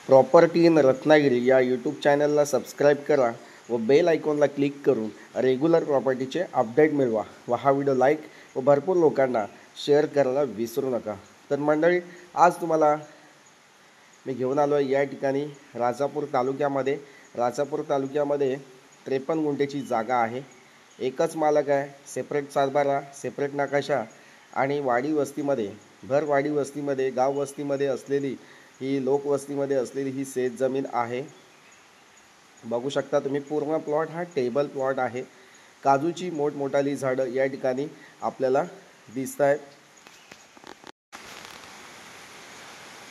Property in Ratnagiri या YouTube चॅनलला subscribe करा व बेल आयकॉनला क्लिक करून रेग्युलर प्रॉपर्टीचे अपडेट मिळवा व हा व्हिडिओ लाईक व भरपूर लोकांना शेअर करायला विसरू नका। तर मंडळी, आज तुम्हाला मी घेऊन आलो आहे या ठिकाणी राजापूर तालुक्यामध्ये 53 गुंठेची जागा आहे। एकच मालक आहे, सेपरेट सातबारा, सेपरेट नकाशा आणि वाडी वस्तीमध्ये भरवाडी वस्तीमध्ये गाव वस्तीमध्ये असलेली ही लोकवस्तीमध्ये असलेली ही शेत जमीन आहे। बघू शकता तुम्ही, पूर्ण प्लॉट हा टेबल प्लॉट आहे। काजूची मोठमोठाली झाडं या ठिकाणी आपल्याला दिसत आहेत।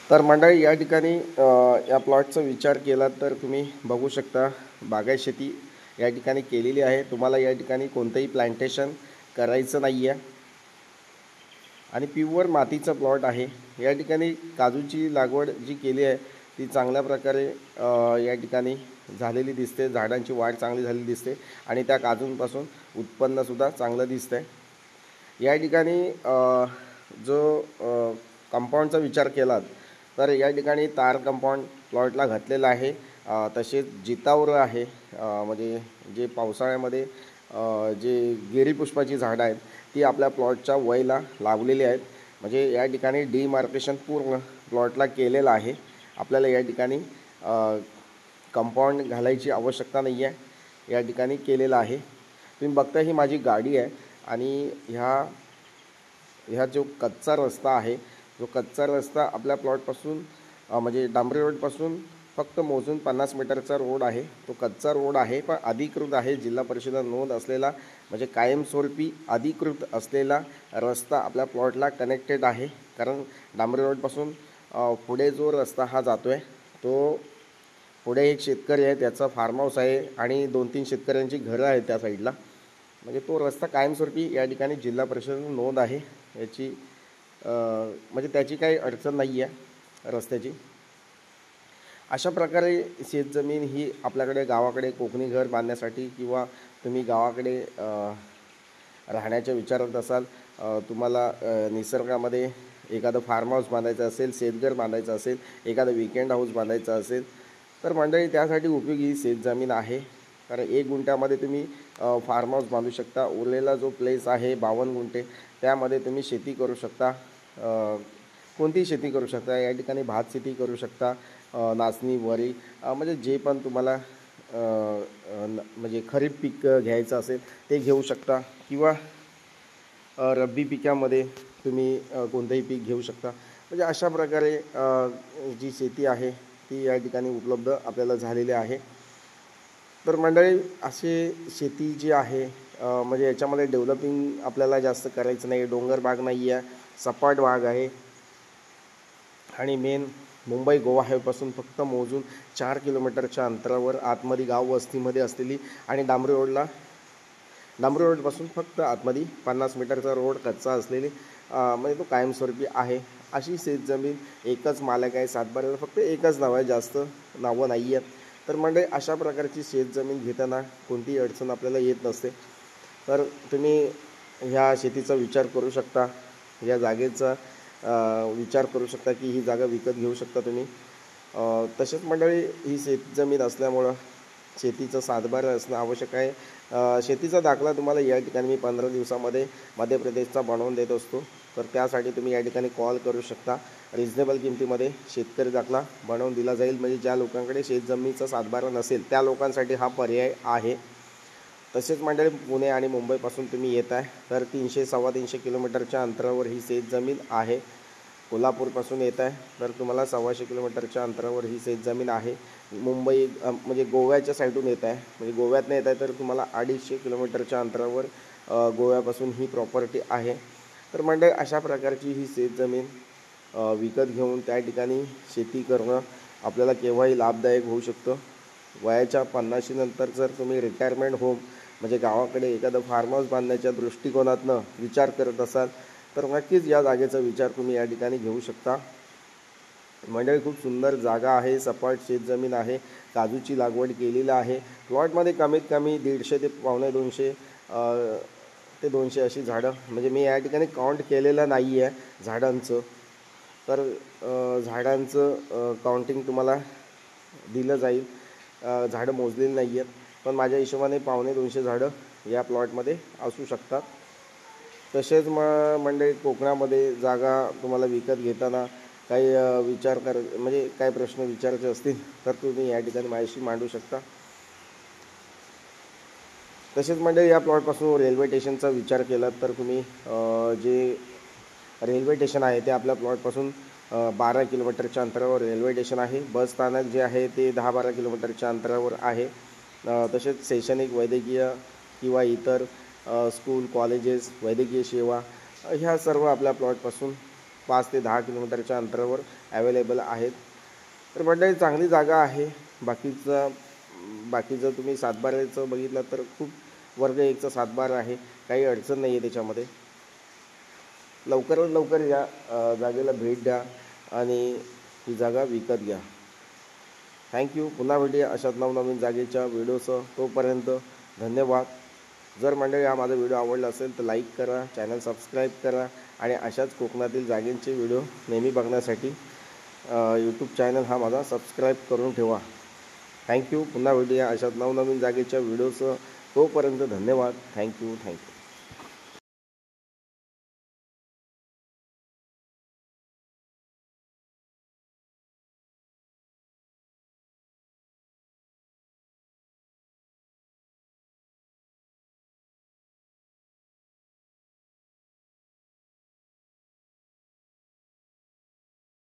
तर मंडळी, या ठिकाणी या प्लॉटचा विचार केला तर तुम्ही बघू शकता बागायत शेती या ठिकाणी केलेली आहे। तुम्हाला या ठिकाणी कोणतेही प्लांटेशन करायचं नाही आहे आणि प्युअर मातीचा प्लॉट आहे। या ठिकाणी काजूची लागवड जी केली आहे ती चांगल्या प्रकारे या ठिकाणी झालेली दिसते। झाडांची वाढ चांगली झालेली दिसते आणि त्या काजूंपासून उत्पन्नसुद्धा चांगलं दिसतंय। या ठिकाणी जो कंपाऊंडचा विचार केलात तर या ठिकाणी तार कंपाऊंड प्लॉटला घातलेलं आहे। तसेच जितावर आहे, म्हणजे जे पावसाळ्यामध्ये जे गिरी पुष्पाची झाडं आहेत ती आपल्या प्लॉटच्या वयला लावलेली आहेत। म्हणजे या ठिकाणी डिमार्केशन पूर्ण प्लॉटला केलेलं आहे। आपल्याला या ठिकाणी कंपाऊंड घालायची आवश्यकता नाही आहे, या ठिकाणी केलेलं आहे। तुम्ही बघता ही माझी गाडी आहे आणि ह्या जो कच्चा रस्ता आहे, जो कच्चा रस्ता आपल्या प्लॉटपासून म्हणजे डांबरी रोडपासून फक्त मोजून 50 मीटरचा रोड आहे। तो कच्चा रोड आहे पण अधिकृत आहे, जिल्हा परिषद नोंद असलेला, म्हणजे कायमस्वरूपी अधिकृत असलेला रस्ता आपल्या प्लॉटला कनेक्टेड आहे। कारण डांबरी रोडपासून पुढे जो रस्ता हा जातो आहे तो पुढे एक शेतकरी आहे, त्याचा फार्म हाऊस आहे आणि 2-3 शेतकऱ्यांची घरं आहेत त्या साईडला। म्हणजे तो रस्ता कायमस्वरूपी या ठिकाणी जिल्हा परिषद नोंद आहे याची, म्हणजे त्याची काही अडचण नाही आहे रस्त्याची। अशा प्रकारे शेतजमीन ही आपल्याकडे गावाकडे कोकणी घर बांधण्यासाठी किंवा तुम्ही गावाकडे राहण्याच्या विचारात असाल, तुम्हाला निसर्गामध्ये एखादं फार्म हाऊस बांधायचं असेल, शेतघर बांधायचं असेल, एखादं वीकेंड हाऊस बांधायचं असेल तर मंडळी त्यासाठी उपयोगी शेतजमीन आहे। कारण 1 गुंठ्यामध्ये तुम्ही फार्म हाऊस बांधू शकता। उरलेला जो प्लेस आहे 52 गुंठे, त्यामध्ये तुम्ही शेती करू शकता, कोणतीही शेती करू शकता। या ठिकाणी भात शेती करू शकता, नाचणी, वरी, म्हणजे जे पण तुम्हाला म्हणजे खरीप पीक घ्यायचं असेल ते घेऊ शकता किंवा रब्बी पिकामध्ये तुम्ही कोणतेही पीक घेऊ शकता। म्हणजे अशा प्रकारे जी शेती आहे ती या ठिकाणी उपलब्ध आपल्याला झालेली आहे। तर मंडळी, असे शेती जी आहे म्हणजे याच्यामध्ये डेव्हलपिंग आपल्याला जास्त करायचं नाही। डोंगर भाग नाही आहे, सपाट भाग आहे आणि मेन मुंबई गोवा हायवेपासून फक्त मोजून 4 किलोमीटरच्या अंतरावर आतमध्ये गाव वस्तीमध्ये असलेली आणि डांबरी रोडपासून फक्त आतमध्ये 50 मीटरचा रोड कच्चा असलेली, म्हणजे तो कायमस्वरूपी आहे अशी शेतजमीन। एकच मालक आहे, सातबाऱ्याला फक्त एकच नाव आहे, जास्त नावं नाही आहेत। तर म्हणजे अशा प्रकारची शेतजमीन घेताना कोणतीही अडचण आपल्याला येत नसते। तर तुम्ही ह्या शेतीचा विचार करू शकता, या जागेचा विचार करू शकता की ही जागा विकत घेऊ शकता तुम्ही। तसेच मंडळी, ही शेतजमीन असल्यामुळं शेतीचं सातबारा असणं आवश्यक आहे। शेतीचा दाखला तुम्हाला या ठिकाणी मी 15 दिवसामध्ये मध्य प्रदेशचा बनवून देत असतो। तर त्यासाठी तुम्ही या ठिकाणी कॉल करू शकता। रिजनेबल किमतीमध्ये शेतकरी दाखला बनवून दिला जाईल। म्हणजे ज्या लोकांकडे शेतजमिनीचा सातबारा नसेल त्या लोकांसाठी हा पर्याय आहे। तसेच मंडळी, पुणे आणि मुंबईपासून तुम्ही येत आहे तर 300-325 किलोमीटरच्या अंतरावर ही शेतजमीन आहे। कोल्हापूरपासून येत आहे तर तुम्हाला 125 किलोमीटरच्या अंतरावर ही शेतजमीन आहे। मुंबई म्हणजे गोव्याच्या साईडून येत आहे, म्हणजे गोव्यातनं येत आहे तर तुम्हाला 250 किलोमीटरच्या अंतरावर गोव्यापासून ही प्रॉपर्टी आहे। तर म्हणजे अशा प्रकारची ही शेतजमीन विकत घेऊन त्या ठिकाणी शेती करणं आपल्याला केव्हाही लाभदायक होऊ शकतं। वयाच्या 50 नंतर जर तुम्ही रिटायरमेंट होम म्हणजे गावाकडे एखादं फार्म हाऊस बांधण्याच्या दृष्टिकोनातनं विचार करत असाल तर नक्कीच या जागेचा विचार तुम्ही या ठिकाणी घेऊ शकता। मंडळी, खूप सुंदर जागा आहे, सपाट शेतजमीन आहे, काजूची लागवड केलेली आहे। प्लॉटमध्ये कमीत कमी 150 ते 250 ते 200 अशी झाडं, म्हणजे मी या ठिकाणी काउंट केलेलं नाही आहे झाडांचं, तर झाडांचं काउंटिंग तुम्हाला दिलं जाईल. झाडं मोजलेली नाही आहेत, पण माझ्या हिशोबाने 150-200 झाडं या प्लॉटमध्ये असू शकतात. तसेच मंडळी, कोकणामध्ये जागा तुम्हाला विकत घेताना काही म्हणजे काही प्रश्न विचारायचे असतील तर तुम्ही या ठिकाणी माझ्याशी मांडू शकता. तसेच मंडळी, या प्लॉटपासून रेल्वे स्टेशनचा विचार केला तर तुम्ही जे रेल्वे स्टेशन आहे ते आपल्या प्लॉटपासून 12 किलोमीटरच्या अंतरावर रेल्वे स्टेशन आहे. बस स्थानक जे आहे ते 10-12 किलोमीटरच्या अंतरावर आहे. तसेच शैक्षणिक, वैद्यकीय किंवा इतर स्कूल, कॉलेजेस, वैद्यकीय सेवा ह्या सर्व आपल्या प्लॉटपासून 5 ते 10 किलोमीटरच्या अंतरावर अवेलेबल आहेत. तर मंडळी, चांगली जागा आहे. बाकीचं तुम्ही सातबाऱ्याचं बघितलं तर खूप वर्ग 1चा सातबारा आहे, काही अडचण नाही आहे त्याच्यामध्ये. लवकरात लवकर या जागेला भेट द्या आणि ही जागा विकत घ्या. थँक्यू. पुन्हा भेटूया अशाच नवनवीन जागेच्या व्हिडिओसह. तोपर्यंत धन्यवाद. जर मंडळी हा माझा व्हिडिओ आवडला असेल तर लाईक करा, चॅनल सबस्क्राईब करा आणि अशाच कोकणातील जागेंचे व्हिडिओ नेहमी बघण्यासाठी यूट्यूब चॅनल हा माझा सबस्क्राईब करून ठेवा. थँक्यू. पुन्हा भेटूया अशाच नवनवीन जागेच्या व्हिडिओसह. तोपर्यंत धन्यवाद. थँक्यू.